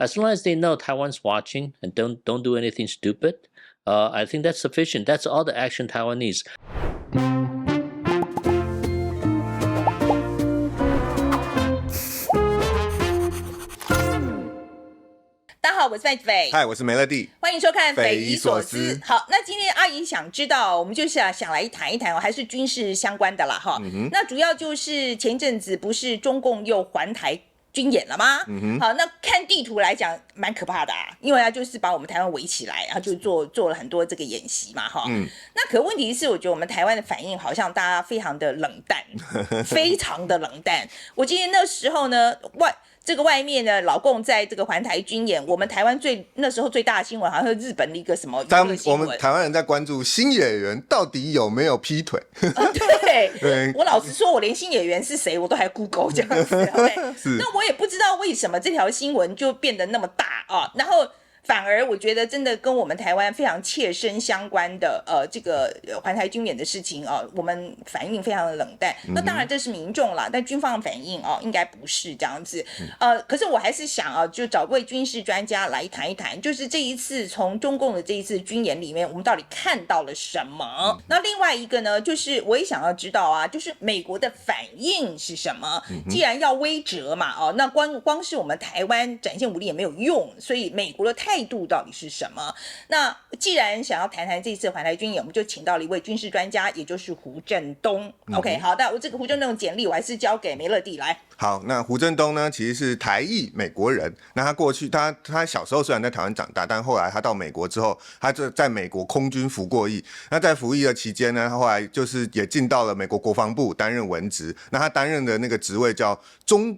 As long as they know Taiwan's watching and don't do anything stupid, I think that's sufficient. That's all the action Taiwan needs. 大家好，我是范琪斐。嗨，我是梅乐蒂。欢迎收看《匪夷所思》。好，那今天阿姨想知道，我们就是想来谈一谈还是军事相关的啦，哈。那主要就是前一阵子不是中共又环台军演了吗？好，那看地图来讲蛮可怕的啊，因为他就是把我们台湾围起来，然后就做了很多这个演习嘛，哈。那可问题是，我觉得我们台湾的反应好像大家非常的冷淡，非常的冷淡。我记得那时候呢，外面呢，老共在这个环台军演，我们台湾那时候最大的新闻好像是日本的一个什么我们台湾人在关注新演员到底有没有劈腿。对，我老实说，我连新演员是谁我都还 Google 这样子。那我也不知道为什么这条新闻就变得那么大啊，然后反而我觉得真的跟我们台湾非常切身相关的这个环台军演的事情我们反应非常的冷淡。那当然这是民众啦，但军方的反应应该不是这样子。可是我还是想就找位军事专家来谈一谈，就是这一次从中共的这一次军演里面，我们到底看到了什么？那另外一个呢，就是我也想要知道就是美国的反应是什么？既然要威慑嘛那光是我们台湾展现武力也没有用，所以美国的态度到底是什么？那既然想要谈谈这次环台军演，我们就请到了一位军事专家，也就是胡振东。OK， 好的，我这个胡振东的简历我还是交给梅乐蒂来。好，那胡振东呢，其实是台裔美国人。那他过去他小时候虽然在台湾长大，但后来他到美国之后，他就在美国空军服过役。那在服役的期间呢，他后来就是也进到了美国国防部担任文职。那他担任的那个职位叫中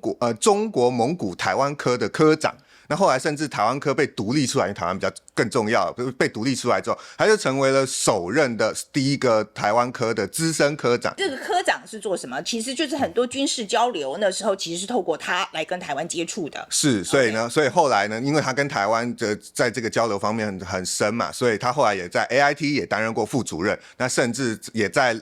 国蒙古台湾科的科长。那后来甚至台湾科被独立出来，因为台湾比较更重要，被独立出来之后，他就成为了首任的第一个台湾科的资深科长。这个科长是做什么？其实就是很多军事交流，那时候其实是透过他来跟台湾接触的。是，所以呢，所以后来呢，因为他跟台湾在这个交流方面很深嘛，所以他后来也在 AIT 也担任过副主任，那甚至也在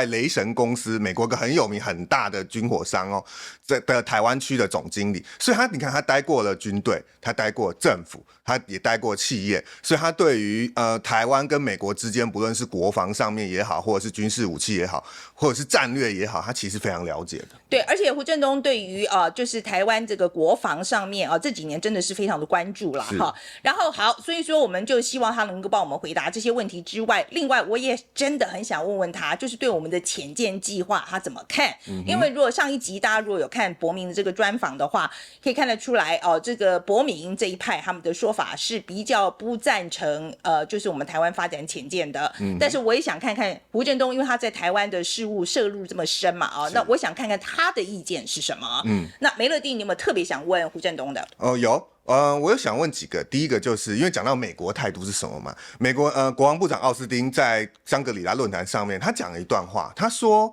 雷神公司，美国一个很有名很大的军火商的台湾区的总经理。所以你看他待过了军队，他待过政府，他也待过企业，所以他对于台湾跟美国之间，不论是国防上面也好，或者是军事武器也好，或者是战略也好，他其实非常了解的。对，而且胡振东对于就是台湾这个国防上面这几年真的是非常的关注了哈。然后好，所以说我们就希望他能够帮我们回答这些问题之外，另外我也真的很想问问他，就是对我们的潜舰计划他怎么看？因为如果上一集大家如果有看博明的这个专访的话，可以看得出来这个博明这一派他们的说法是比较不赞成就是我们台湾发展潜舰的。但是我也想看看胡振东，因为他在台湾的事务涉入这么深嘛那我想看看他的意见是什么。那梅乐蒂，你有没有特别想问胡振东的？有。我有想问几个。第一个就是因为讲到美国态度是什么嘛，美国国防部长奥斯汀在香格里拉论坛上面，他讲了一段话，他说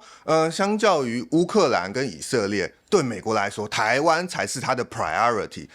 相较于乌克兰跟以色列，对美国来说，台湾才是他的 priority。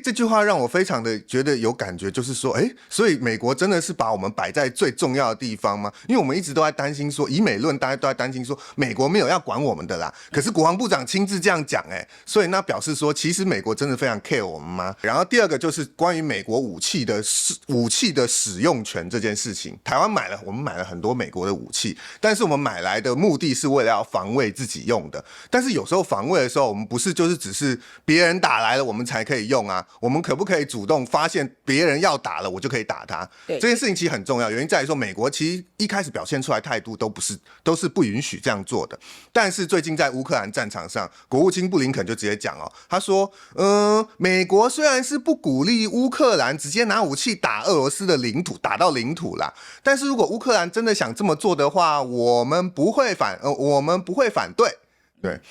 这句话让我非常的觉得有感觉，就是说所以美国真的是把我们摆在最重要的地方吗？因为我们一直都在担心说，以美论大家都在担心说美国没有要管我们的啦，可是国防部长亲自这样讲所以那表示说其实美国真的非常 care 我们吗？然后第二个就是关于美国武器的使用权这件事情，台湾我们买了很多美国的武器，但是我们买来的目的是为了要防卫自己用的，但是有时候防卫的时候，我们不是就是只是别人打来了我们才可以用我们可不可以主动发现别人要打了，我就可以打他？这件事情其实很重要，原因在于说美国其实一开始表现出来态度都是不允许这样做的。但是最近在乌克兰战场上，国务卿布林肯就直接讲他说美国虽然是不鼓励乌克兰直接拿武器打俄罗斯的领土，打到领土啦，但是如果乌克兰真的想这么做的话，我们不会反对。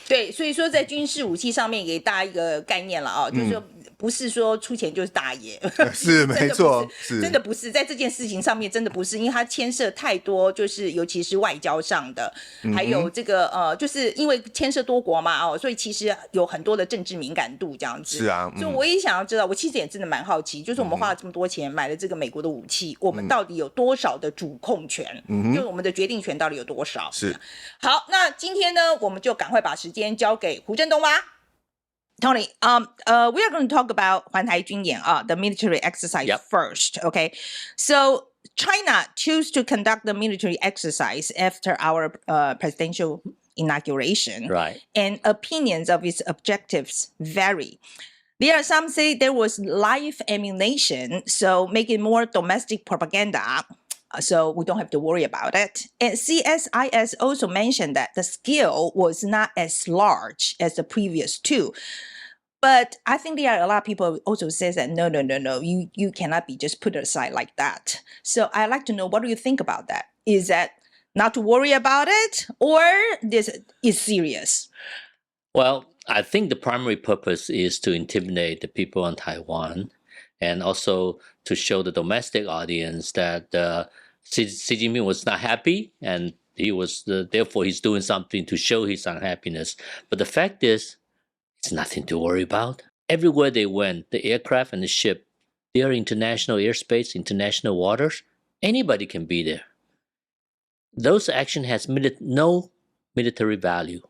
对，所以说在军事武器上面给大家一个概念了就是说不是说出钱就是大爷，是没错，真的不是在这件事情上面真的不是，因为它牵涉太多，就是尤其是外交上的，还有这个就是因为牵涉多国嘛所以其实有很多的政治敏感度这样子。是啊，所以我也想要知道，我其实也真的蛮好奇，就是我们花了这么多钱买了这个美国的武器，我们到底有多少的主控权？就是我们的决定权到底有多少？是。好，那今天呢，我们就赶快把时间交给胡振东吧。Tony, we are going to talk about 环台军演, the military exercise first, okay? So China chose to conduct the military exercise after our presidential inauguration, Right. And opinions of its objectives vary. There are some say there was live ammunition, so making more domestic propaganda, so we don't have to worry about it. And CSIS also mentioned that the scale was not as large as the previous two. But I think there are a lot of people also says that no, you cannot be just put aside like that. So I'd like to know, what do you think about that? Is that not to worry about it, or this is serious? Well, I think the primary purpose is to intimidate the people in Taiwan, and also to show the domestic audience that Xi Jinping was not happy, and he was therefore he's doing something to show his unhappiness. But the fact is, it's nothing to worry about. Everywhere they went, the aircraft and the ship, they are international airspace, international waters. Anybody can be there. Those action has no military value.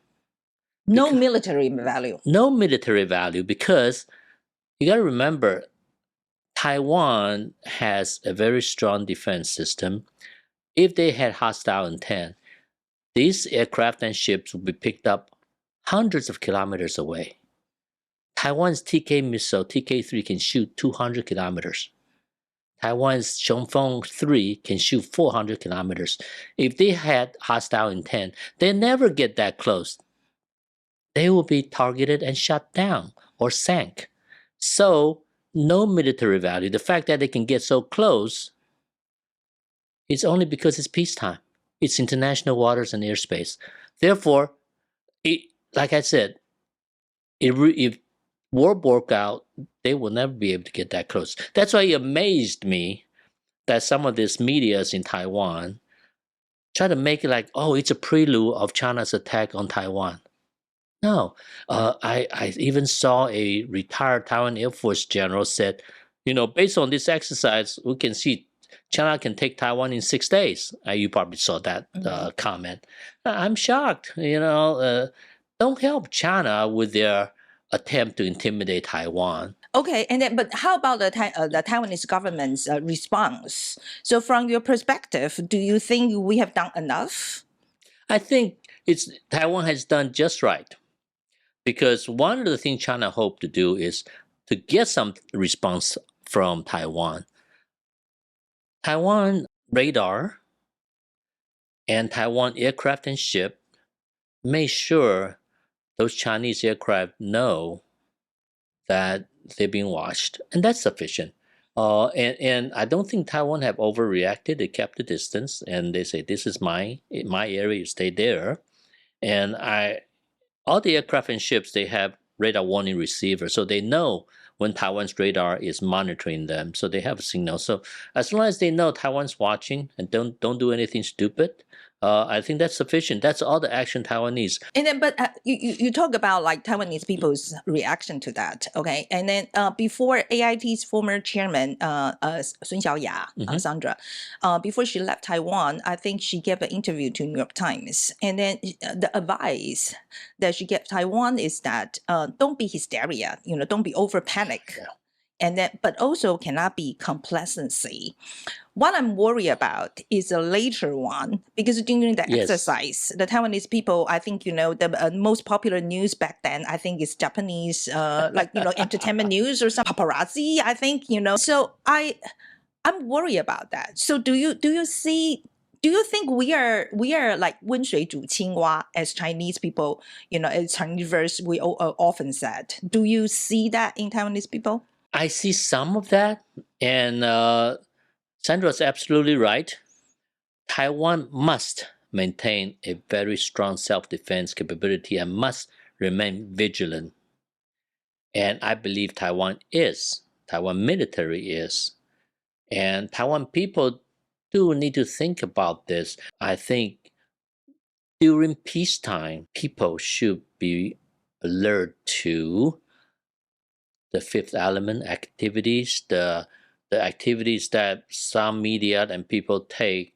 No military value. No military value, because you got to remember, Taiwan has a very strong defense system. If they had hostile intent, these aircraft and ships would be picked up hundreds of kilometers away. Taiwan's TK missile, TK-3, can shoot 200 kilometers. Taiwan's Chongfeng 3 can shoot 400 kilometers. If they had hostile intent, they never get that close. They will be targeted and shot down or sank. So, no military value. The fact that they can get so close is only because it's peacetime. It's international waters and airspace. Therefore, like I said, if war broke out, they will never be able to get that close. That's why it amazed me that some of these medias in Taiwan try to make it like, oh, it's a prelude of China's attack on Taiwan. No, I even saw a retired Taiwan Air Force general said, based on this exercise, we can see China can take Taiwan in 6 days. You probably saw that comment. I'm shocked. Don't help China with their attempt to intimidate Taiwan. Okay, but how about the Taiwanese government's response? So, from your perspective, do you think we have done enough? I think Taiwan has done just right, because one of the things China hoped to do is to get some response from Taiwan. Taiwan radar and Taiwan aircraft and ship made sure those Chinese aircraft know that they're being watched, and that's sufficient. And I don't think Taiwan have overreacted. They kept the distance, and they say, this is my area, you stay there. And all the aircraft and ships, they have radar warning receiver, so they know when Taiwan's radar is monitoring them, so they have a signal. So as long as they know Taiwan's watching and don't do anything stupid, I think that's sufficient. That's all the action Taiwan needs. And then, but you talk about like Taiwanese people's reaction to that, okay? And then before AIT's former chairman, Sun Xiaoya, Sandra, before she left Taiwan, I think she gave an interview to New York Times. And then the advice that she gave Taiwan is that don't be hysteria, don't be over panic. Yeah. And then, but also cannot be complacency. What I'm worried about is the later one, because during the exercise, the Taiwanese people, I think, the most popular news back then, I think is Japanese, entertainment news or some paparazzi, I think, So I'm worried about that. So do you think we are like 温水煮青蛙, as Chinese people, as Chinese verse, we often said. Do you see that in Taiwanese people? I see some of that, and Sandra's absolutely right. Taiwan must maintain a very strong self-defense capability and must remain vigilant. And I believe Taiwan military is. And Taiwan people do need to think about this. I think during peacetime, people should be alert to the fifth element activities, the activities that some media and people take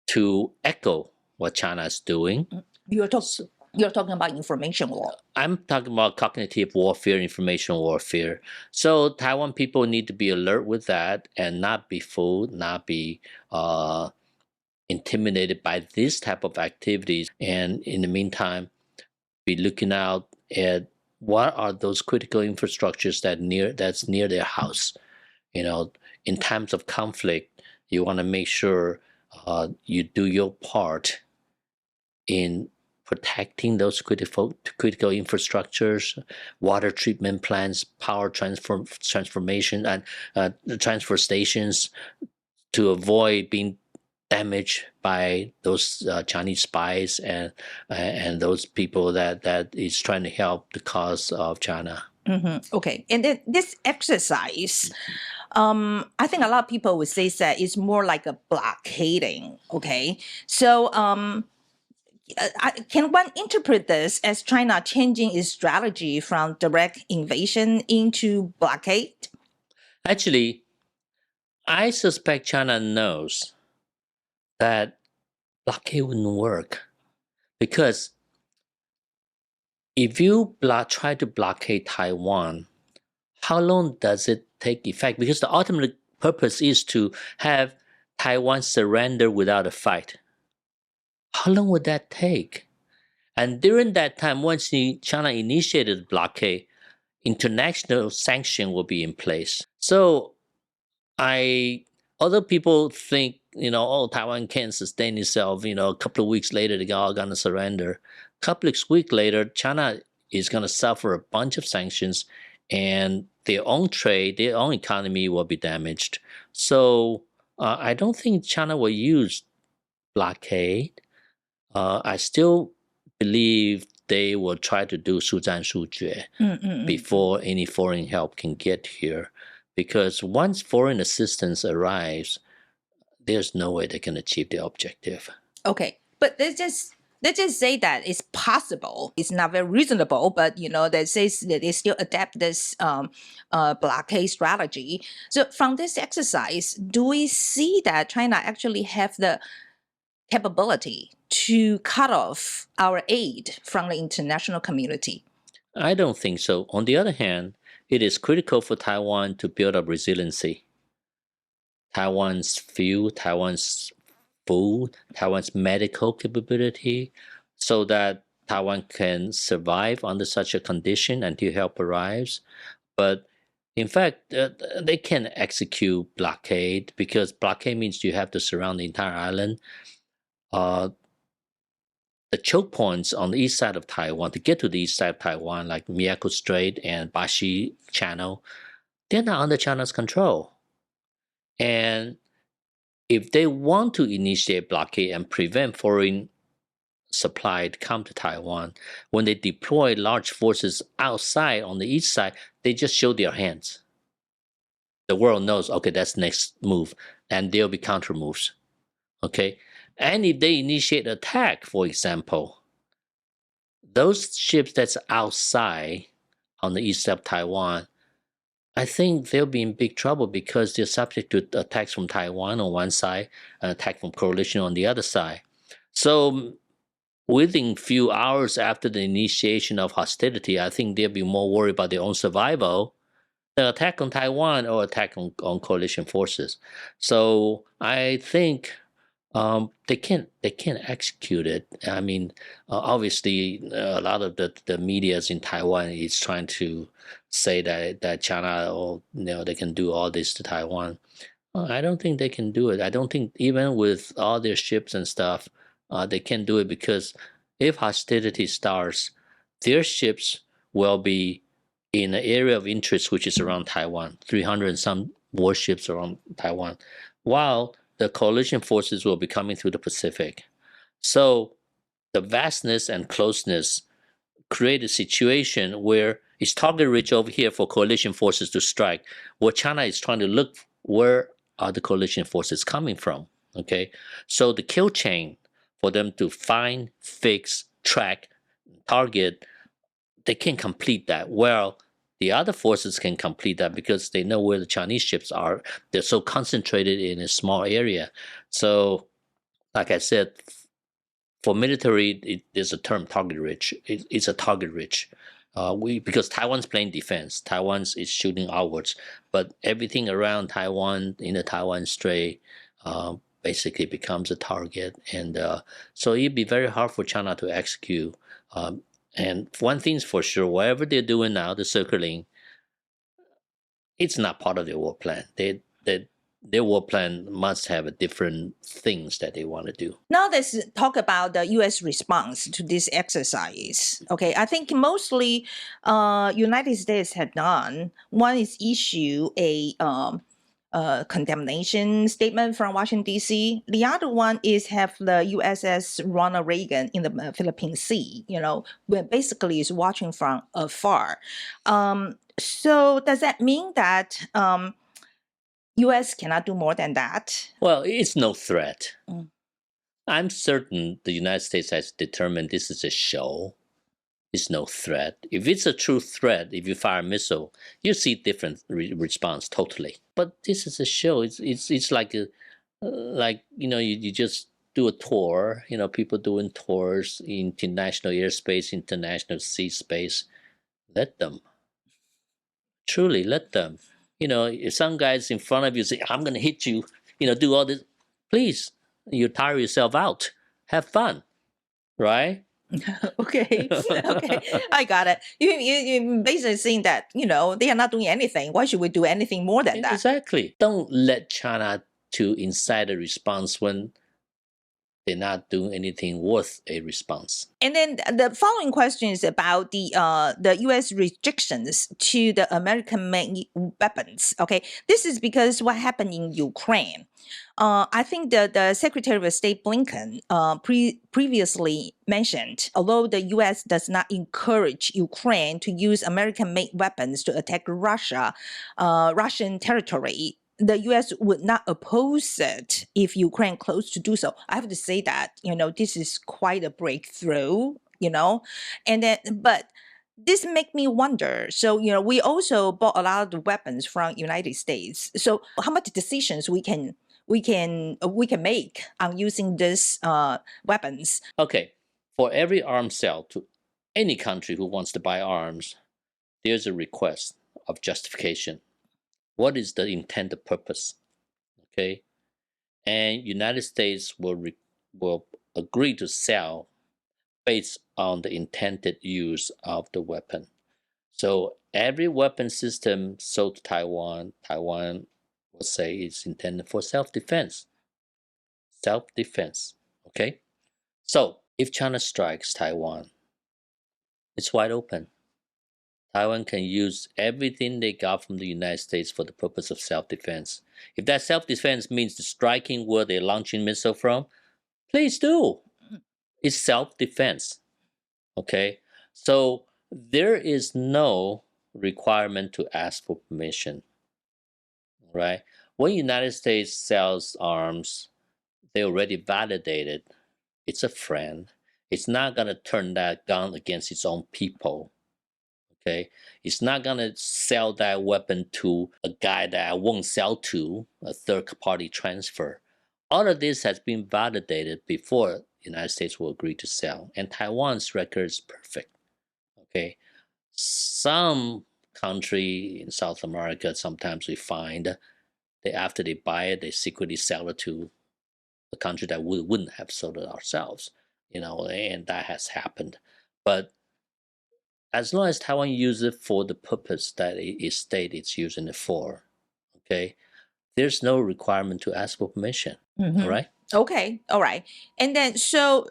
to echo what China is doing. You're talking You're talking about information war. I'm talking about cognitive warfare, information warfare. So Taiwan people need to be alert with that and not be fooled, not be intimidated by this type of activities. And in the meantime, be looking out at what are those critical infrastructures that's near their house. In times of conflict, you want to make sure you do your part in protecting those critical infrastructures, water treatment plants, power transformation, and transfer stations, to avoid being damaged by those Chinese spies and those people that is trying to help the cause of China. Mm-hmm. Okay, and then this exercise, I think a lot of people would say that it's more like a blockading. Okay, so can one interpret this as China changing its strategy from direct invasion into blockade? Actually, I suspect China knows that blockade wouldn't work, because if you try to blockade Taiwan, how long does it take effect? Because the ultimate purpose is to have Taiwan surrender without a fight. How long would that take? And during that time, once China initiated the blockade, international sanction will be in place. So although people think, Taiwan can't sustain itself, a couple of weeks later, they're all going to surrender. A couple of weeks later, China is going to suffer a bunch of sanctions, and their own trade, their own economy will be damaged. So I don't think China will use blockade. I still believe they will try to do 速战速决 before any foreign help can get here. Because once foreign assistance arrives, there's no way they can achieve their objective. Okay, but let's just say that it's possible. It's not very reasonable, but that says that they still adapt this blockade strategy. So from this exercise, do we see that China actually have the capability to cut off our aid from the international community? I don't think so. On the other hand, it is critical for Taiwan to build up resiliency. Taiwan's fuel, Taiwan's food, Taiwan's medical capability, so that Taiwan can survive under such a condition until help arrives. But in fact, they can execute blockade, because blockade means you have to surround the entire island. The choke points on the east side of Taiwan, to get to the east side of Taiwan, like Miyako Strait and Bashi Channel, they're not under China's control. And if they want to initiate blockade and prevent foreign supply to come to Taiwan, when they deploy large forces outside on the east side, they just show their hands. The world knows, okay, that's the next move, and there'll be counter moves. Okay? And if they initiate attack, for example, those ships that's outside on the east side of Taiwan, I think they'll be in big trouble, because they're subject to attacks from Taiwan on one side and attack from coalition on the other side. So within few hours after the initiation of hostility, I think they'll be more worried about their own survival than attack on Taiwan or attack on coalition forces. So I think they can't execute it. I mean, obviously, a lot of the medias in Taiwan is trying to say that China, they can do all this to Taiwan. I don't think they can do it. I don't think, even with all their ships and stuff, they can do it, because if hostility starts, their ships will be in an area of interest, which is around Taiwan, 300 and some warships around Taiwan, while the coalition forces will be coming through the Pacific. So the vastness and closeness create a situation where it's target rich over here for coalition forces to strike, where China is trying to look where are the coalition forces coming from. Okay, so the kill chain for them to find, fix, track, target, they can complete that. Well, the other forces can complete that, because they know where the Chinese ships are. They're so concentrated in a small area. So, like I said, for military, there's a term target rich. It's a target rich. Because Taiwan's playing defense, Taiwan is shooting outwards, but everything around Taiwan in the Taiwan Strait basically becomes a target, and so it'd be very hard for China to execute. And one thing's for sure, whatever they're doing now, the circling, it's not part of their war plan. Their war plan must have different things that they want to do. Now let's talk about the U.S. response to this exercise. Okay, I think mostly United States have done. One is issue a condemnation statement from Washington, D.C. The other one is have the USS Ronald Reagan in the Philippine Sea, where basically is watching from afar. So does that mean that U.S. cannot do more than that? Well, it's no threat. I'm certain the United States has determined this is a show. It's no threat. If it's a true threat, if you fire a missile, you see different response totally. But this is a show. It's like you just do a tour. People doing tours in international airspace, international sea space. Let them. Truly, let them. If some guys in front of you say, I'm going to hit you, do all this, please, you tire yourself out. Have fun, right? Okay, I got it. You basically saying that, they are not doing anything. Why should we do anything more than that? Exactly. Don't let China to incite a response when they're not doing anything worth a response. And then the following question is about the U.S. restrictions to the American-made weapons. Okay, this is because what happened in Ukraine. I think the Secretary of State Blinken previously mentioned, although the U.S. does not encourage Ukraine to use American-made weapons to attack Russian territory, the U.S. would not oppose it if Ukraine close to do so. I have to say that, this is quite a breakthrough, and then, but this make me wonder. So, we also bought a lot of weapons from United States. So how much decisions we can make on using these weapons? Okay, for every arms sale to any country who wants to buy arms, there's a request of justification. What is the intended purpose? Okay, and United States will agree to sell based on the intended use of the weapon. So every weapon system sold to Taiwan will say it's intended for self-defense. Self-defense. Okay, so if China strikes Taiwan, it's wide open. Taiwan can use everything they got from the United States for the purpose of self-defense. If that self-defense means the striking where they're launching missile from, please do. It's self-defense. Okay? So there is no requirement to ask for permission. Right? When the United States sells arms, they already validated it's a friend. It's not going to turn that gun against its own people. Okay, it's not going to sell that weapon to a guy that I won't sell to, a third-party transfer. All of this has been validated before the United States will agree to sell. And Taiwan's record is perfect. Okay, some country in South America, sometimes we find that after they buy it, they secretly sell it to a country that we wouldn't have sold it ourselves, and that has happened. But as long as Taiwan uses it for the purpose that it stated it's using it for, okay, there's no requirement to ask for permission. All right? Okay, all right. And then, so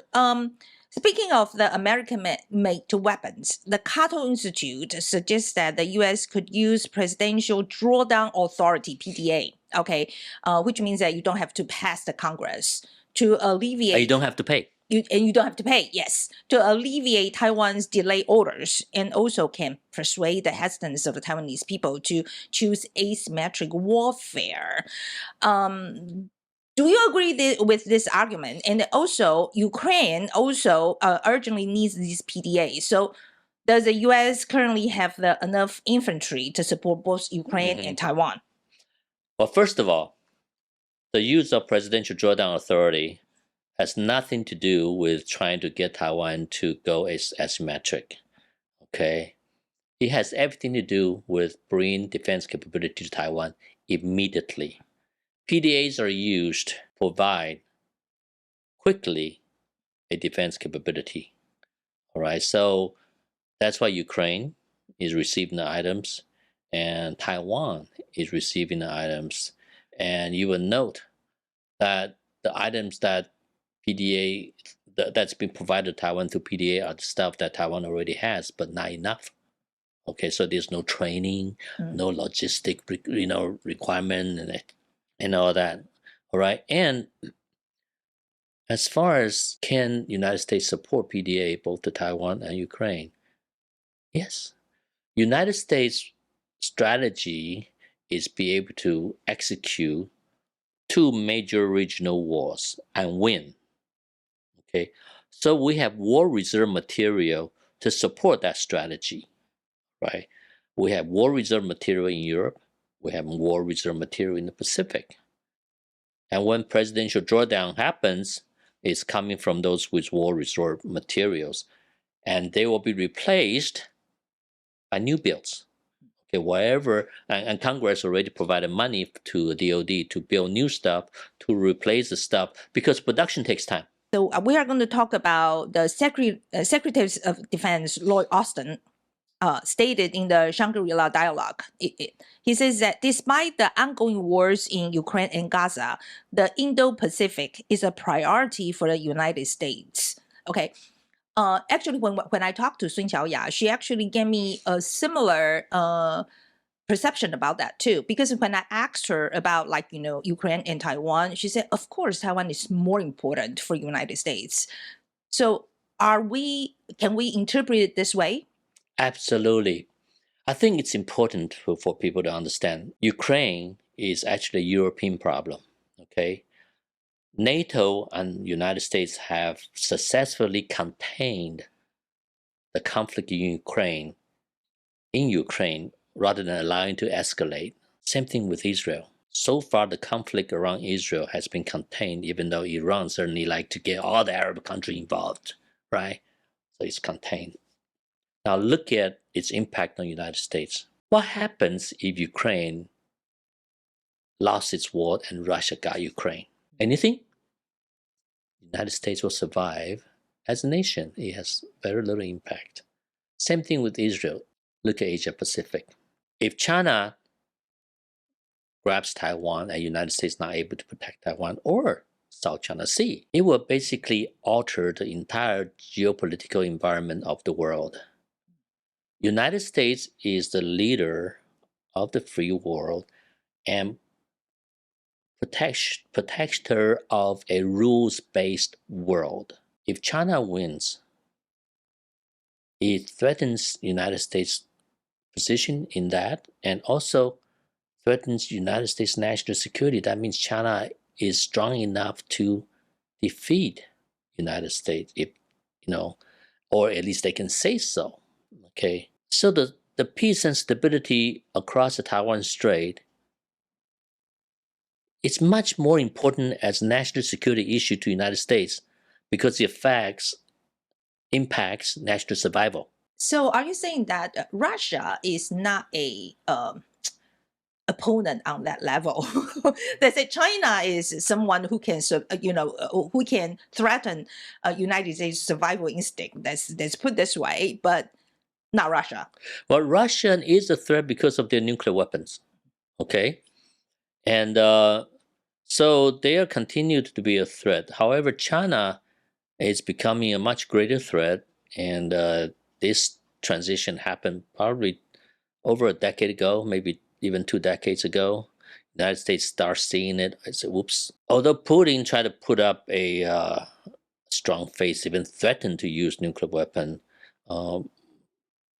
speaking of the American-made weapons, the Cato Institute suggests that the U.S. could use Presidential Drawdown Authority, PDA, okay, which means that you don't have to pass the Congress to alleviate... You don't have to pay. You don't have to pay, yes, to alleviate Taiwan's delay orders, and also can persuade the hesitance of the Taiwanese people to choose asymmetric warfare. Do you agree with this argument? And also, Ukraine also urgently needs these PDA. So does the U.S. currently have enough infantry to support both Ukraine and Taiwan? Well, first of all, the use of Presidential Drawdown Authority has nothing to do with trying to get Taiwan to go asymmetric. Okay, it has everything to do with bringing defense capability to Taiwan immediately. PDAs are used to provide quickly a defense capability. All right, so that's why Ukraine is receiving the items and Taiwan is receiving the items. And you will note that the items that PDA that's been provided to Taiwan through PDA are the stuff that Taiwan already has, but not enough. Okay, so there's no training, no logistic, requirement and all that. All right, and as far as can United States support PDA both to Taiwan and Ukraine, yes. United States strategy is be able to execute 2 major regional wars and win. Okay, so we have war reserve material to support that strategy, right? We have war reserve material in Europe. We have war reserve material in the Pacific. And when presidential drawdown happens, it's coming from those with war reserve materials. And they will be replaced by new builds. Okay, wherever, and Congress already provided money to the DOD to build new stuff to replace the stuff because production takes time. So we are going to talk about the Secretary of Defense, Lloyd Austin, stated in the Shangri-La Dialogue. He says that despite the ongoing wars in Ukraine and Gaza, the Indo-Pacific is a priority for the United States. Okay. Actually, when I talked to Sun Xiaoya, she actually gave me a similar perception about that too. Because when I asked her about Ukraine and Taiwan, she said, of course, Taiwan is more important for the United States. So can we interpret it this way? Absolutely. I think it's important for people to understand Ukraine is actually a European problem. Okay. NATO and United States have successfully contained the conflict in Ukraine rather than allowing it to escalate. Same thing with Israel. So far, the conflict around Israel has been contained, even though Iran certainly like to get all the Arab countries involved, right? So it's contained. Now look at its impact on the United States. What happens if Ukraine lost its war and Russia got Ukraine? Anything? The United States will survive as a nation. It has very little impact. Same thing with Israel. Look at Asia Pacific. If China grabs Taiwan and the United States not able to protect Taiwan or South China Sea, it will basically alter the entire geopolitical environment of the world. United States is the leader of the free world and protector of a rules-based world. If China wins, it threatens the United States' position in that and also threatens United States national security. That means China is strong enough to defeat United States, or at least they can say so. Okay, so the peace and stability across the Taiwan Strait is much more important as a national security issue to the United States because it impacts national survival. So are you saying that Russia is not a opponent on that level? They say China is someone who can, who can threaten United States survival instinct. Let's put this way, but not Russia. Well, Russia is a threat because of their nuclear weapons. Okay, and so they are continued to be a threat. However, China is becoming a much greater threat, and this transition happened probably over a decade ago, maybe even 2 decades ago. The United States starts seeing it. I said, whoops. Although Putin tried to put up a strong face, even threatened to use nuclear weapon,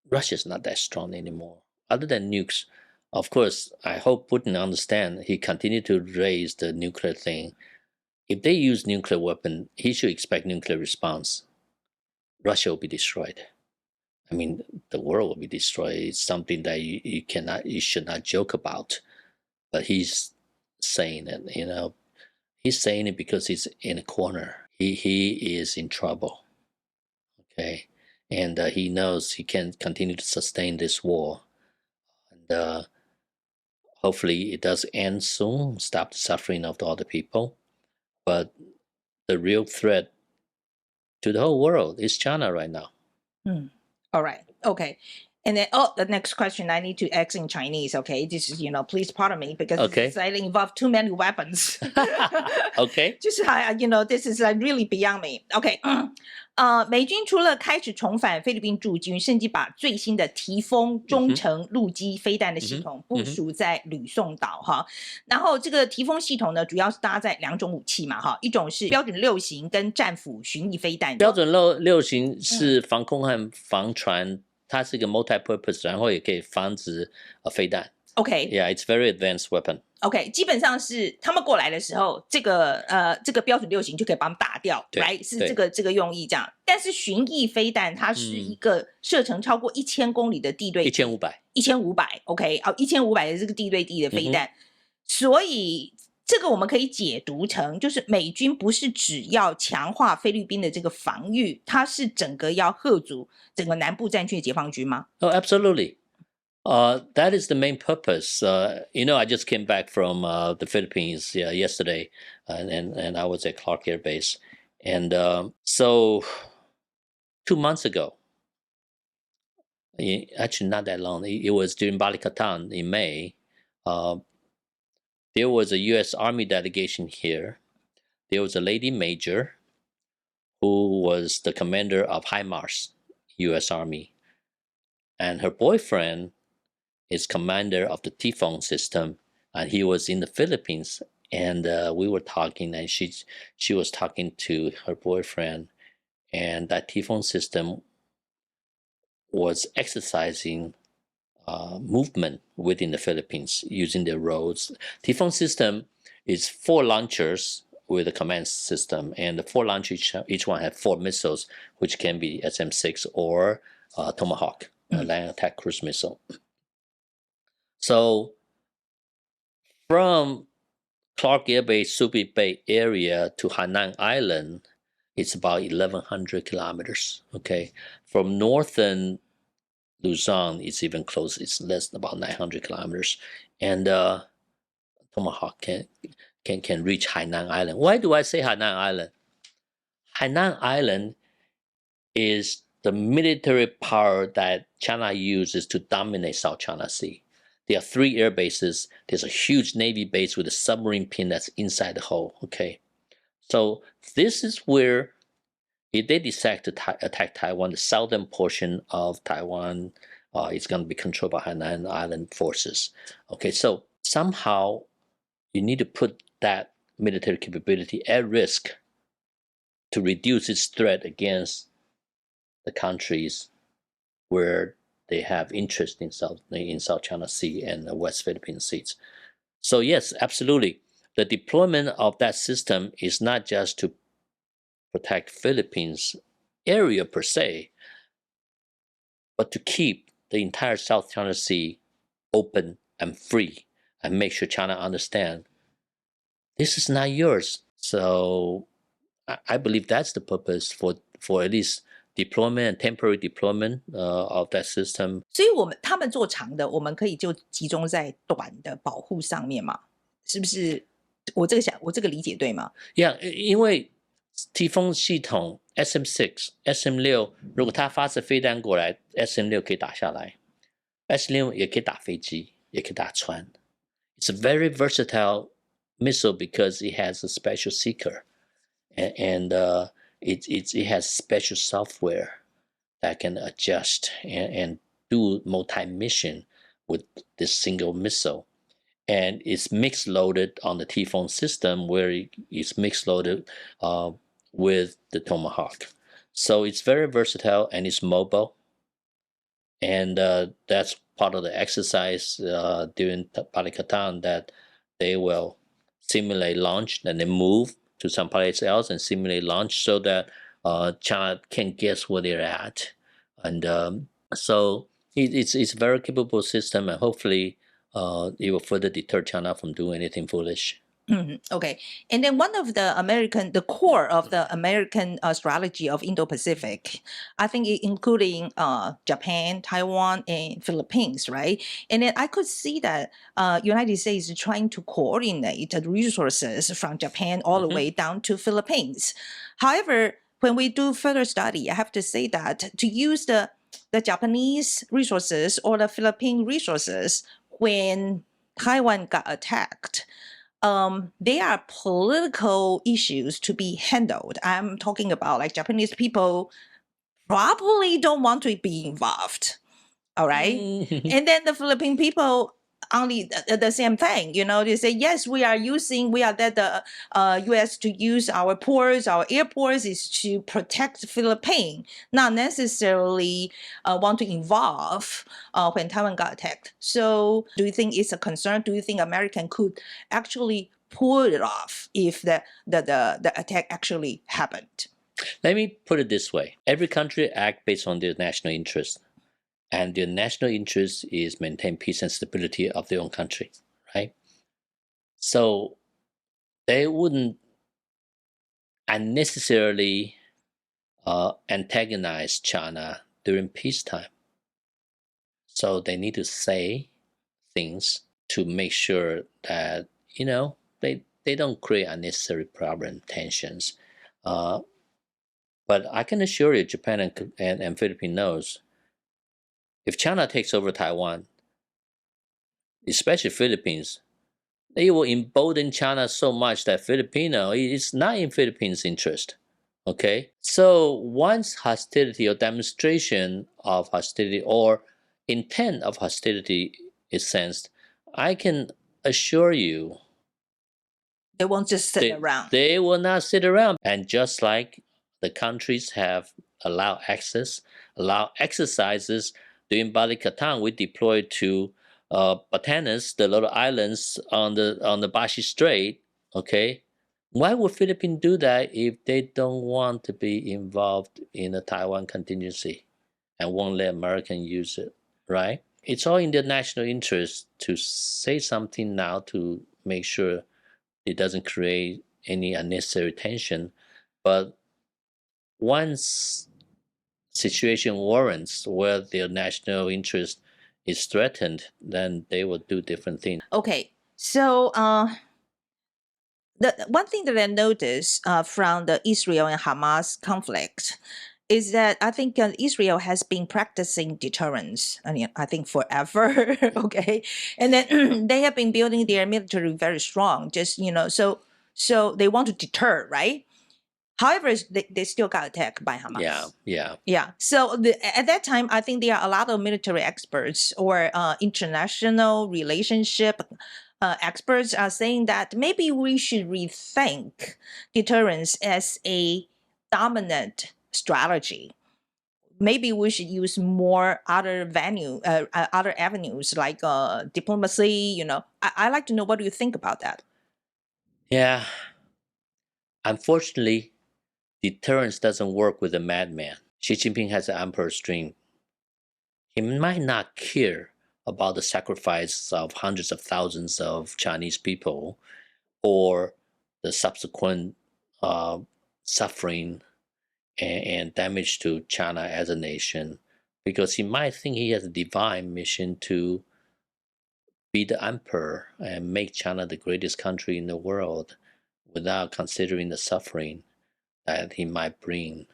Russia's not that strong anymore. Other than nukes, of course, I hope Putin understands. He continued to raise the nuclear thing. If they use nuclear weapon, he should expect nuclear response. Russia will be destroyed. I mean, the world will be destroyed. It's something that you should not joke about. But he's saying it, He's saying it because he's in a corner. he is in trouble. Okay, and he knows he can't continue to sustain this war, and hopefully it does end soon, stop the suffering of all the people. But the real threat to the whole world is China right now. All right. Okay. And then, the next question I need to ask in Chinese. Okay, this is, please pardon me because it involves too many weapons. Okay. 就是 this is really beyond me. Okay. 美军除了开始重返菲律宾驻军，甚至把最新的提风中程陆基飞弹的系统部署在吕宋岛哈。然后这个提风系统呢，主要是搭载2种武器嘛哈，一种是标准6型跟战斧巡弋飞弹。标准6型是防空和防船。它是一个 multi-purpose， 然后也可以防止飞弹。OK， Yeah, it's very advanced weapon. OK， 基本上是他们过来的时候，这个标准6型就可以把他们打掉，来是这个用意这样。但是巡弋飞弹它是一个射程超过1000公里的地对地，1500 OK 1500的这个地对地的飞弹，所以。这个我们可以解读成，就是美军不是只要强化菲律宾的这个防御，它是整个要吓阻整个南部战区的解放军吗？ Oh, absolutely. That is the main purpose. I just came back from the Philippines yesterday, and I was at Clark Air Base, and so 2 months ago, actually not that long. It was during Balikatan in May. There was a U.S. Army delegation here. There was a lady major who was the commander of HIMARS, U.S. Army. And her boyfriend is commander of the Typhoon system. And he was in the Philippines. And we were talking, and she was talking to her boyfriend. And that Typhoon system was exercising movement within the Philippines using the roads. Typhoon system is 4 launchers with a command system, and the 4 launchers each one have 4 missiles, which can be SM-6 or Tomahawk, land attack cruise missile. So from Clark Air Base, Subic Bay area to Hainan Island, it's about 1,100 kilometers. Okay, from northern Luzon is even closer. It's less than about 900 kilometers, and Tomahawk can reach Hainan Island. Why do I say Hainan Island? Hainan Island is the military power that China uses to dominate South China Sea. There are 3 air bases. There's a huge Navy base with a submarine pin that's inside the hull. Okay, so this is where. If they decide to attack Taiwan, the southern portion of Taiwan is going to be controlled by Hainan Island forces. Okay, so somehow you need to put that military capability at risk to reduce its threat against the countries where they have interest in South China Sea and the West Philippine Seas. So yes, absolutely. The deployment of that system is not just to protect Philippines area per se, but to keep the entire South China Sea open and free and make sure China understand this is not yours. So I believe that's the purpose for at least deployment and temporary deployment of that system. 所以他们做长的，我们可以就集中在短的保护上面嘛？是不是？我这个理解对吗？ Yeah， 因为提风系统 SM-6 如果它发射飞弹过来 SM-6 可以打下来 SM-6 也可以打飞机也可以打船 It's a very versatile missile because it has a special seeker and it has special software that can adjust and do multi-mission with this single missile. And it's mixed loaded on the Typhoon system where it's mixed loaded with the Tomahawk. So it's very versatile and it's mobile. And that's part of the exercise during Balikatan that they will simulate launch and then move to someplace else and simulate launch so that China can guess where they're at. And so it's a very capable system, and hopefully it will further deter China from doing anything foolish. Okay. And then the core of the American strategy of Indo-Pacific, I think including Japan, Taiwan, and Philippines, right? And then I could see that United States is trying to coordinate the resources from Japan all the way down to Philippines. However, when we do further study, I have to say that to use the Japanese resources or the Philippine resources when Taiwan got attacked, there are political issues to be handled. I'm talking about like Japanese people probably don't want to be involved. All right. And then the Philippine people only the same thing, they say, yes, we are let the U.S. to use our ports, our airports is to protect the Philippines, not necessarily want to involve when Taiwan got attacked. So do you think it's a concern? Do you think American could actually pull it off if the attack actually happened? Let me put it this way. Every country acts based on their national interest. And their national interest is maintain peace and stability of their own country, right? So they wouldn't unnecessarily antagonize China during peacetime. So they need to say things to make sure that, they don't create unnecessary problem, tensions. But I can assure you, Japan and Philippines knows, if China takes over Taiwan, especially Philippines, they will embolden China so much that Filipino is not in Philippines' interest. Okay? So once hostility or demonstration of hostility or intent of hostility is sensed, I can assure you they won't just sit around. They will not sit around. And just like the countries have allowed exercises during Balikatan, we deployed to Batanes, the little islands on the Bashi Strait. Okay, why would Philippines do that if they don't want to be involved in the Taiwan contingency and won't let Americans use it? Right? It's all in their national interest to say something now to make sure it doesn't create any unnecessary tension. But once situation warrants where their national interest is threatened, then they will do different things. Okay, so the one thing that I noticed from the Israel and Hamas conflict is that I think Israel has been practicing deterrence. I think forever. Okay, and then they have been building their military very strong. So they want to deter, right? However, they still got attacked by Hamas. Yeah. So at that time, I think there are a lot of military experts or international relationship experts are saying that maybe we should rethink deterrence as a dominant strategy. Maybe we should use more other avenues like diplomacy. I like to know, what do you think about that? Yeah. Unfortunately, deterrence doesn't work with a madman. Xi Jinping has an emperor's dream. He might not care about the sacrifice of hundreds of thousands of Chinese people or the subsequent suffering and damage to China as a nation, because he might think he has a divine mission to be the emperor and make China the greatest country in the world without considering the suffering that he might bring.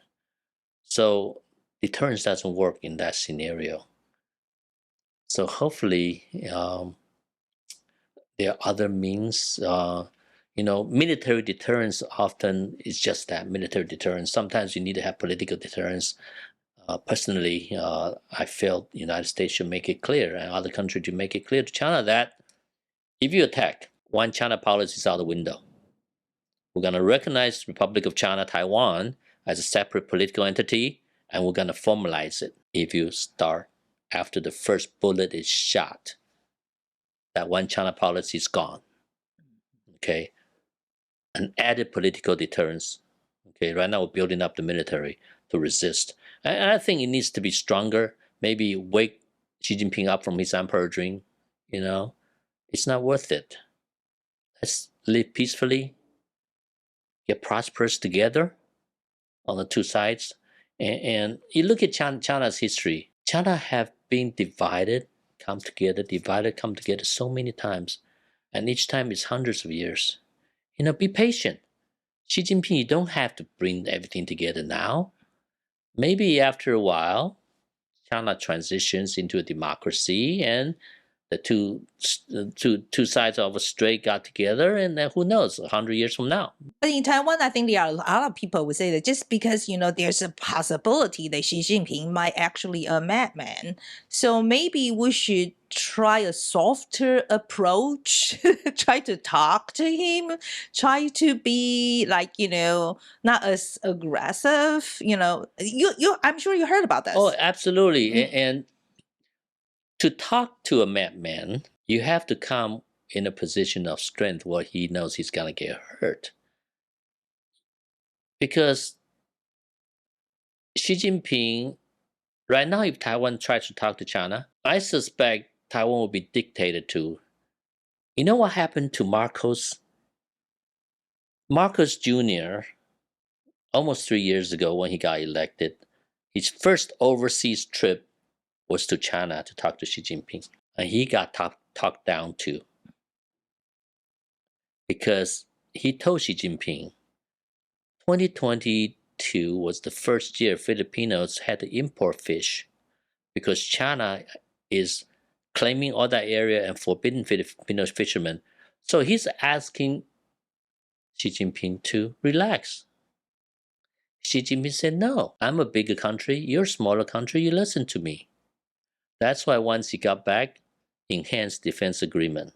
So deterrence doesn't work in that scenario. So hopefully there are other means. Military deterrence often is just that, military deterrence. Sometimes you need to have political deterrence. Personally, I felt the United States should make it clear, and other countries to make it clear to China that if you attack, one China policy is out the window. We're going to recognize Republic of China, Taiwan, as a separate political entity, and we're going to formalize it. If you start after the first bullet is shot, that one China policy is gone. Okay? An added political deterrence. Okay, right now we're building up the military to resist. And I think it needs to be stronger. Maybe wake Xi Jinping up from his emperor dream. It's not worth it. live peacefully, get prosperous together on the two sides. And you look at China's history. China have been divided, come together, come together so many times. And each time it's hundreds of years. Be patient. Xi Jinping, you don't have to bring everything together now. Maybe after a while, China transitions into a democracy and the two sides of a strait got together, and then who knows, 100 years from now. But in Taiwan, I think there are a lot of people would say that just because, there's a possibility that Xi Jinping might actually a madman. So maybe we should try a softer approach, try to talk to him, try to be not as aggressive, I'm sure you heard about this. Oh, absolutely. Mm-hmm. And to talk to a madman, you have to come in a position of strength where he knows he's going to get hurt. Because Xi Jinping, right now, if Taiwan tries to talk to China, I suspect Taiwan will be dictated to. You know what happened to Marcos? Marcos Jr., almost 3 years ago when he got elected, his first overseas trip was to China to talk to Xi Jinping. And he got talked down to. Because he told Xi Jinping, 2022 was the first year Filipinos had to import fish because China is claiming all that area and forbidding Filipino fishermen. So he's asking Xi Jinping to relax. Xi Jinping said, no, I'm a bigger country, you're a smaller country, you listen to me. That's why once he got back, enhanced defense agreement.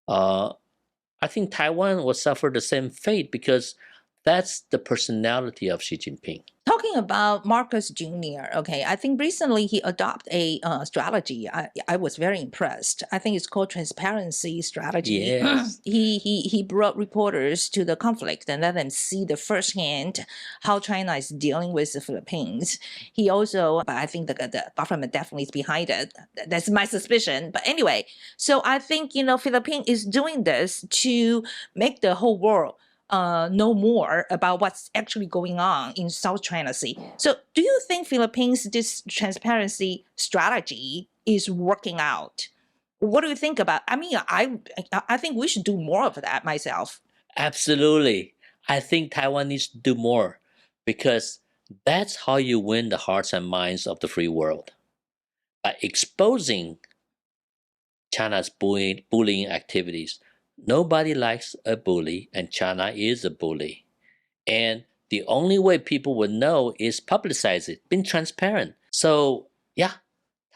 I think Taiwan will suffer the same fate because that's the personality of Xi Jinping. Talking about Marcos Jr., okay, I think recently he adopted a strategy. I was very impressed. I think it's called transparency strategy. Yes. He brought reporters to the conflict and let them see the firsthand how China is dealing with the Philippines. He also, but I think the government definitely is behind it. That's my suspicion. But anyway, so I think, Philippines is doing this to make the whole world know more about what's actually going on in South China Sea. So do you think Philippines, this transparency strategy is working out? What do you think about? I mean, I think we should do more of that myself. Absolutely. I think Taiwan needs to do more because that's how you win the hearts and minds of the free world. By exposing China's bullying activities. Nobody likes a bully, and China is a bully. And the only way people would know is publicize it, being transparent. So, yeah,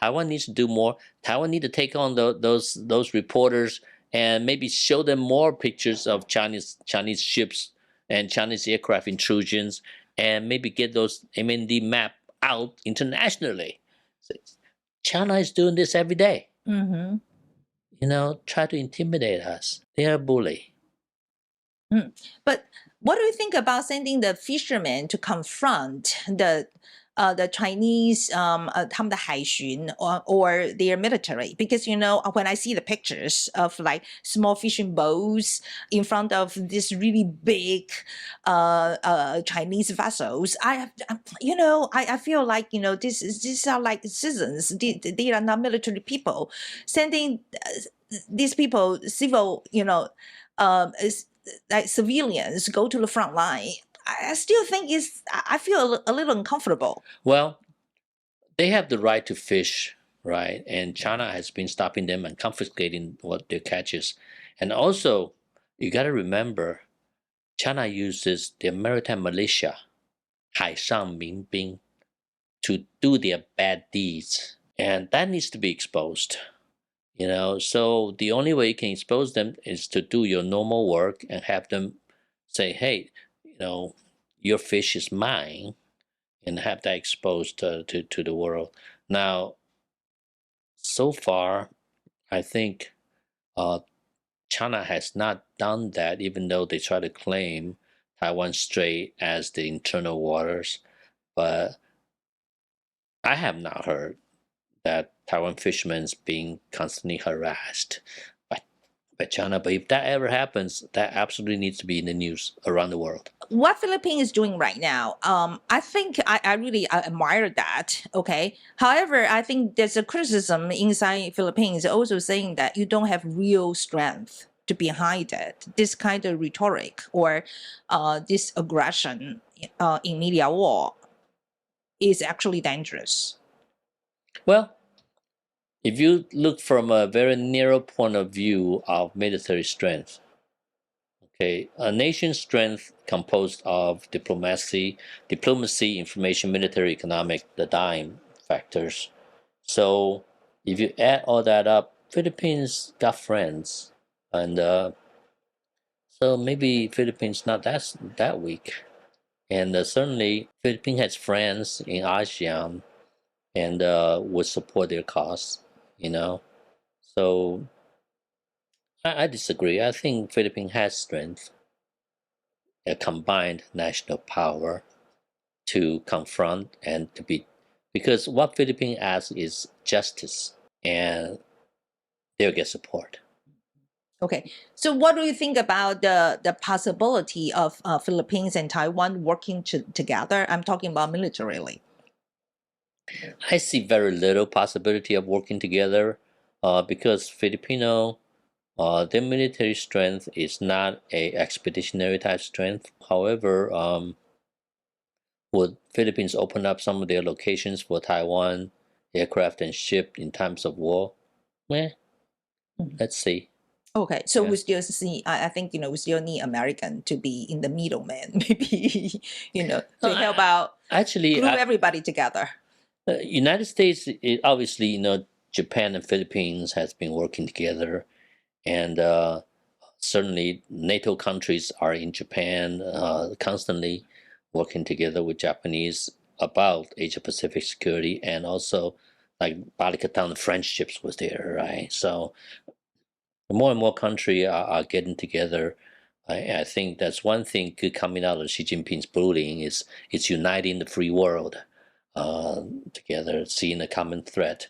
Taiwan needs to do more. Taiwan needs to take on those reporters and maybe show them more pictures of Chinese ships and Chinese aircraft intrusions, and maybe get those MND map out internationally. So China is doing this every day. Mm-hmm. Try to intimidate us. They are a bully. But what do you think about sending the fishermen to confront the Chinese 他们的海巡 or their military? Because when I see the pictures of like small fishing boats in front of this really big Chinese vessels, I feel like these are like citizens. They are not military people. Sending these people, civil, like civilians, go to the front line. I still think I feel a little uncomfortable. Well, they have the right to fish, right? And China has been stopping them and confiscating what their catches. And also, you got to remember, China uses their maritime militia, 海上民兵, to do their bad deeds. And that needs to be exposed. So the only way you can expose them is to do your normal work and have them say, hey, your fish is mine, and have that exposed to the world. Now, so far, I think China has not done that, even though they try to claim Taiwan Strait as the internal waters. But I have not heard that Taiwan fishermen is being constantly harassed by China. But if that ever happens, that absolutely needs to be in the news around the world. What Philippines is doing right now, I think I really admire that. Okay. However, I think there's a criticism inside Philippines also saying that you don't have real strength to behind it. This kind of rhetoric or this aggression in media war is actually dangerous. Well, if you look from a very narrow point of view of military strength, okay, a nation's strength composed of diplomacy, information, military, economic, the dime factors. So if you add all that up, Philippines got friends, and so maybe Philippines not that weak, and certainly Philippines has friends in ASEAN, and would support their cause. So I disagree. I think Philippines has strength, a combined national power to confront and to be, because what Philippines asks is justice, and they'll get support. Okay, so what do you think about the possibility of Philippines and Taiwan working together? I'm talking about militarily. I see very little possibility of working together because Filipino, their military strength is not a expeditionary type strength. However, would Philippines open up some of their locations for Taiwan aircraft and ship in times of war? Let's see. Okay, so we still see. I think we still need American to be in the middleman, maybe to help out. Actually, glue everybody together. United States, obviously, Japan and Philippines has been working together, and certainly NATO countries are in Japan constantly working together with Japanese about Asia Pacific security, and also like Balikatan, the French ships was there, right? So more and more countries are getting together. I think that's one thing good coming out of Xi Jinping's ruling is it's uniting the free world together, seeing a common threat.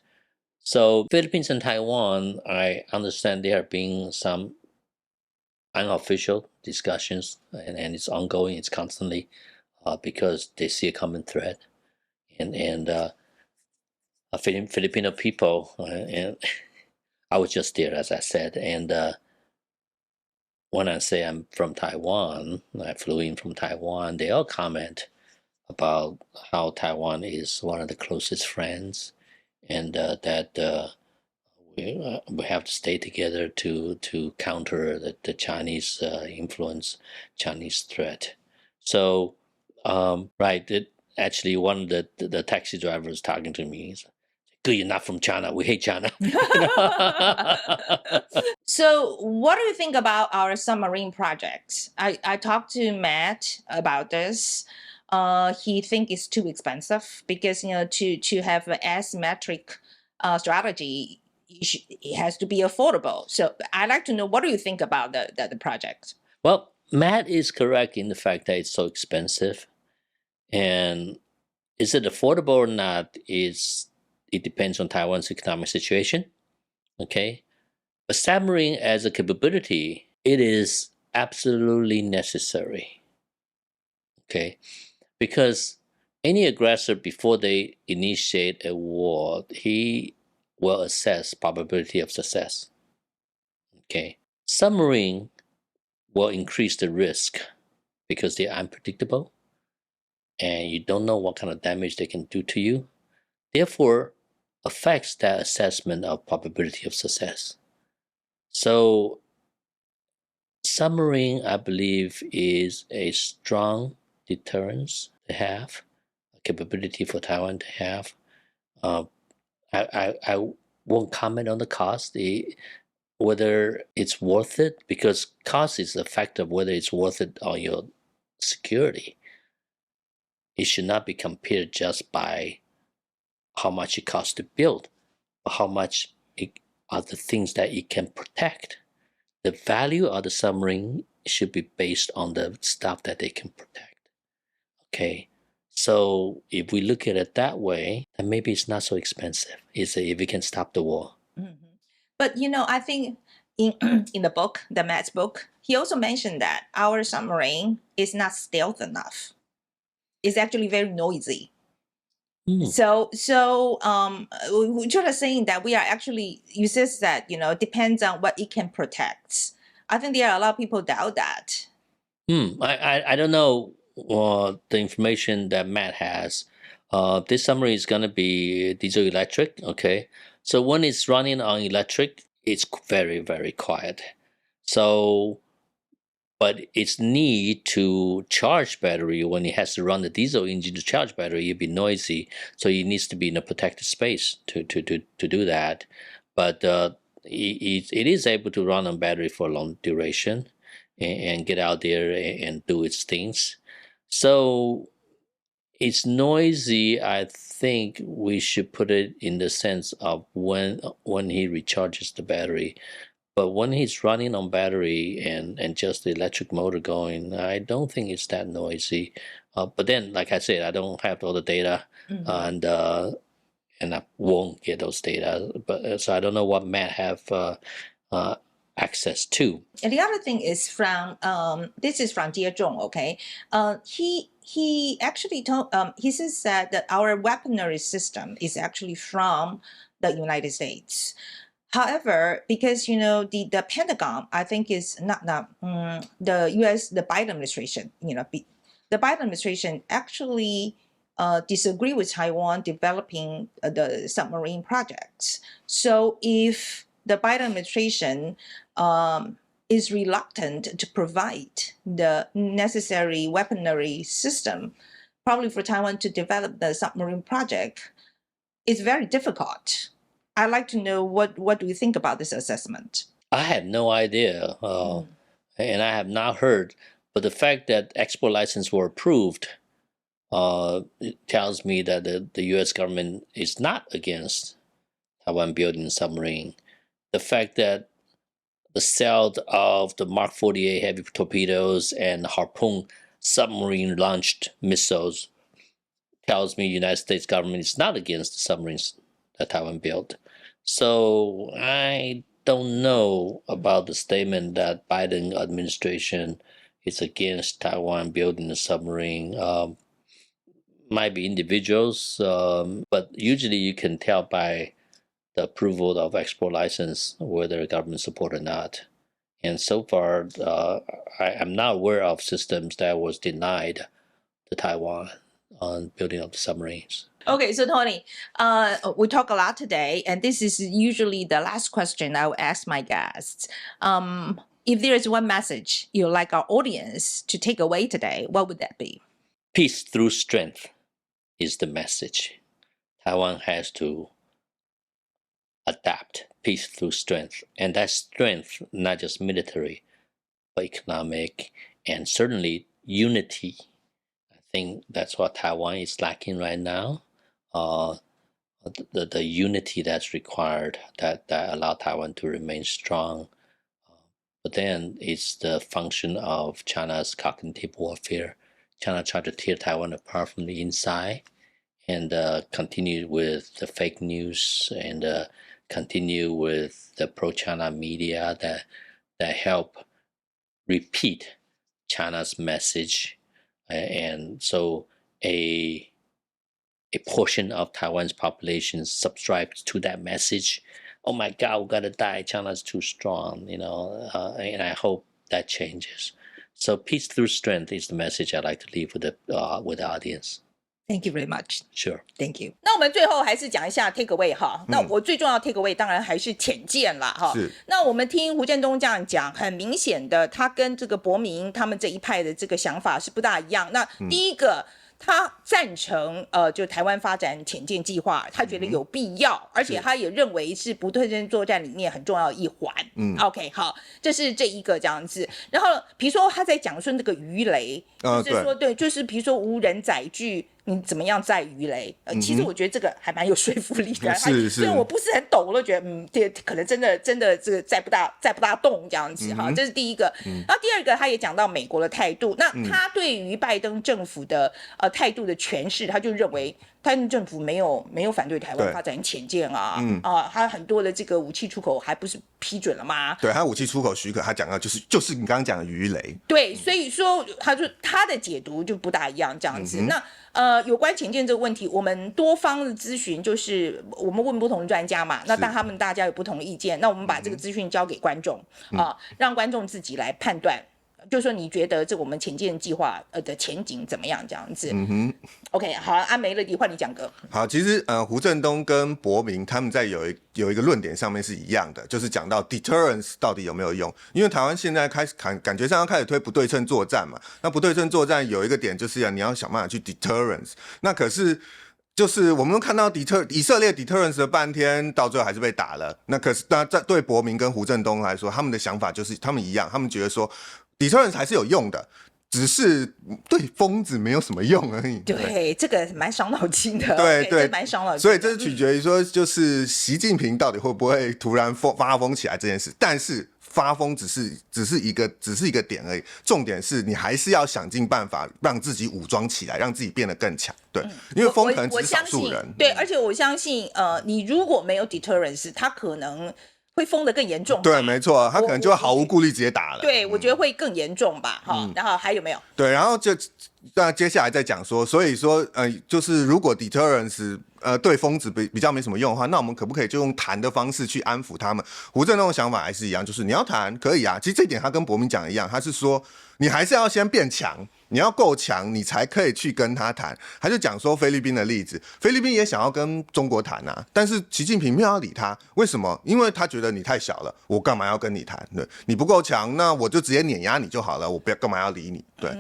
So Philippines and Taiwan, I understand there have been some unofficial discussions, and it's ongoing. It's constantly because they see a common threat, and Filipino people, and I was just there, as I said, and when I say I'm from Taiwan, I flew in from Taiwan, they all comment about how Taiwan is one of the closest friends, and that we have to stay together to counter the Chinese influence, Chinese threat. So, right, actually one of the taxi drivers talking to me is, "Good, you're not from China. We hate China." So what do you think about our submarine projects? I talked to Matt about this. He think it's too expensive because to have an asymmetric strategy, it has to be affordable. So I'd like to know, what do you think about the project? Well, Matt is correct in the fact that it's so expensive, and is it affordable or not? It depends on Taiwan's economic situation. Okay, a submarine as a capability, it is absolutely necessary. Okay, because any aggressor, before they initiate a war, he will assess probability of success. Okay, submarine will increase the risk because they're unpredictable and you don't know what kind of damage they can do to you. Therefore, affects that assessment of probability of success. So, submarine, I believe, is a strong deterrence to have, a capability for Taiwan to have. I won't comment on the cost, whether it's worth it, because cost is a factor of whether it's worth it on your security. It should not be compared just by how much it costs to build, but how much are the things that it can protect. The value of the submarine should be based on the stuff that they can protect. Okay, so if we look at it that way, then maybe it's not so expensive. It's if we can stop the war. Mm-hmm. But I think in the book, the Matt's book, he also mentioned that our submarine is not stealth enough. It's actually very noisy. So we're just saying that we are actually, you said that, depends on what it can protect. I think there are a lot of people doubt that. I don't know the information that Matt has. This submarine is going to be diesel electric, okay? So when it's running on electric, it's very, very quiet. So, but its need to charge battery, when it has to run the diesel engine to charge battery, it'd be noisy. So it needs to be in a protected space to do that. But it is able to run on battery for a long duration and get out there and do its things. So it's noisy. I think we should put it in the sense of when he recharges the battery. But when he's running on battery and just the electric motor going, I don't think it's that noisy. But then, like I said, I don't have all the data, and I won't get those data. But so I don't know what Matt have access to. And the other thing is from this is from Jie Zhong. Okay, he actually told he says that our weaponry system is actually from the United States. However, because the Pentagon, I think is not the U.S. the Biden administration. The Biden administration actually disagree with Taiwan developing the submarine projects. So if the Biden administration is reluctant to provide the necessary weaponry system, probably for Taiwan to develop the submarine project, it's very difficult. I'd like to know what do you think about this assessment? I have no idea, and I have not heard. But the fact that export license were approved it tells me that the U.S. government is not against Taiwan building a submarine. The fact that the sale of the Mark 48 heavy torpedoes and Harpoon submarine-launched missiles tells me the United States government is not against the submarines that Taiwan built. So I don't know about the statement that Biden administration is against Taiwan building a submarine. Might be individuals, but usually you can tell by the approval of export license whether government support or not. And so far, I'm not aware of systems that was denied to Taiwan on building of the submarines. Okay, so Tony, we talk a lot today, and this is usually the last question I will ask my guests. If there is one message you'd like our audience to take away today, what would that be? Peace through strength is the message. Taiwan has to adapt peace through strength, and that strength, not just military, but economic, and certainly unity. I think that's what Taiwan is lacking right now. The unity that's required that allow Taiwan to remain strong. But then it's the function of China's cognitive warfare. China tried to tear Taiwan apart from the inside and continue with the fake news and continue with the pro-China media that help repeat China's message. And so a portion of Taiwan's population subscribes to that message. Oh my God, we gotta die. China's too strong, and I hope that changes. So peace through strength is the message I'd like to leave with the audience. Thank you very much. Sure. Thank you. 那我们最后还是讲一下 take away 哈。那我最重要的 take away 当然还是潜舰啦哈。是。那我们听胡建中这样讲，很明显的，他跟这个伯明他们这一派的这个想法是不大一样。那第一个。他赞成就台湾发展潜舰计划，他觉得有必要，而且他也认为是不对称作战里面很重要的一环。OK， 好，这是这一个这样子。然后比如说他在讲说那个鱼雷，就是说对，就是比如说无人载具。你怎么样载鱼雷？其实我觉得这个还蛮有说服力的。是。虽然我不是很懂，我都觉得这可能真的这个载不大动这样子哈。这是第一个。然后第二个，他也讲到美国的态度。那他对于拜登政府的态度的诠释，他就认为台湾政府没有反对台湾发展潜舰啊，他很多的这个武器出口还不是批准了吗？对，他武器出口许可，他讲到就是你刚刚讲的鱼雷。对，所以说他的解读就不大一样这样子。那有关潜舰这个问题，我们多方的咨询就是我们问不同的专家嘛，那但他们大家有不同的意见，那我们把这个资讯交给观众让观众自己来判断。就是说，你觉得这我们潜舰计划的前景怎么样？这样子，OK， 好，阿梅乐迪换你讲歌。好，其实胡振东跟博明他们在有一个论点上面是一样的，就是讲到 deterrence 到底有没有用？因为台湾现在感觉上要开始推不对称作战嘛，那不对称作战有一个点就是你要想办法去 deterrence， 那可是。就是我们看到以色列 deterrence 了半天，到最后还是被打了。那可是对博明跟胡振东来说，他们的想法就是他们一样，他们觉得说 deterrence 还是有用的，只是对疯子没有什么用而已。对，这个蛮伤脑筋的。对，蛮伤脑筋的。所以这是取决于说，就是习近平到底会不会突然发疯起来这件事，但是。发疯只是一个点而已，重点是你还是要想尽办法让自己武装起来，让自己变得更强。对，因为疯可能只是少数人。对，而且我相信，你如果没有 deterrence， 他可能会疯得更严重。对，没错，他可能就会毫无顾虑直接打了。对，我觉得会更严重吧。然后还有没有？对，然后就那接下来再讲说，所以说就是如果 deterrence。对疯子比较没什么用的话，那我们可不可以就用谈的方式去安抚他们？胡振东的想法还是一样，就是你要谈可以啊。其实这一点他跟博明讲一样，他是说你还是要先变强，你要够强，你才可以去跟他谈。他就讲说菲律宾的例子，菲律宾也想要跟中国谈啊，但是习近平没有要理他，为什么？因为他觉得你太小了，我干嘛要跟你谈？对，你不够强，那我就直接碾压你就好了，我不要干嘛要理你？对，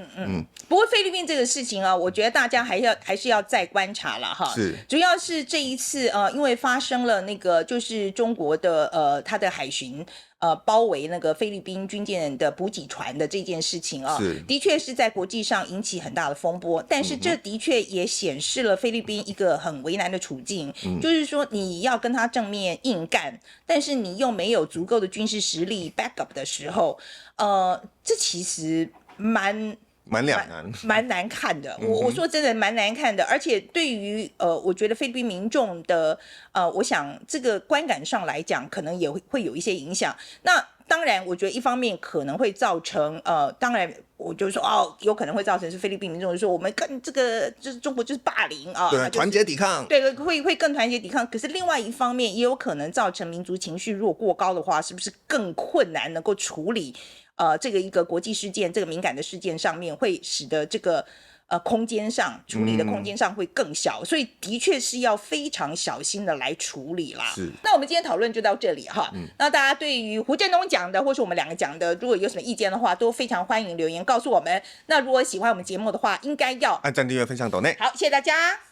不过菲律宾这个事情啊，我觉得大家还是要再观察了哈。是，主要是这一次因为发生了那个就是中国的他的海巡包围那个菲律宾军舰的补给船的这件事情啊，的确是在国际上引起很大的风波，但是这的确也显示了菲律宾一个很为难的处境，就是说你要跟他正面硬干，但是你又没有足够的军事实力 backup 的时候，这其实蛮难看的。我说真的蛮难看的，而且对于我觉得菲律宾民众的我想这个观感上来讲，可能也会有一些影响。那当然，我觉得一方面可能会造成当然我就说有可能会造成是菲律宾民众说我们跟这个就是中国就是霸凌啊，对，团结抵抗，对，会更团结抵抗。可是另外一方面也有可能造成民族情绪如果过高的话，是不是更困难能够处理？这个一个国际事件，这个敏感的事件上面，会使得这个空间上处理的空间上会更小，所以的确是要非常小心的来处理啦。是。那我们今天讨论就到这里哈。那大家对于胡振东讲的，或是我们两个讲的，如果有什么意见的话，都非常欢迎留言告诉我们。那如果喜欢我们节目的话，应该要按赞、订阅、分享、抖内。好，谢谢大家。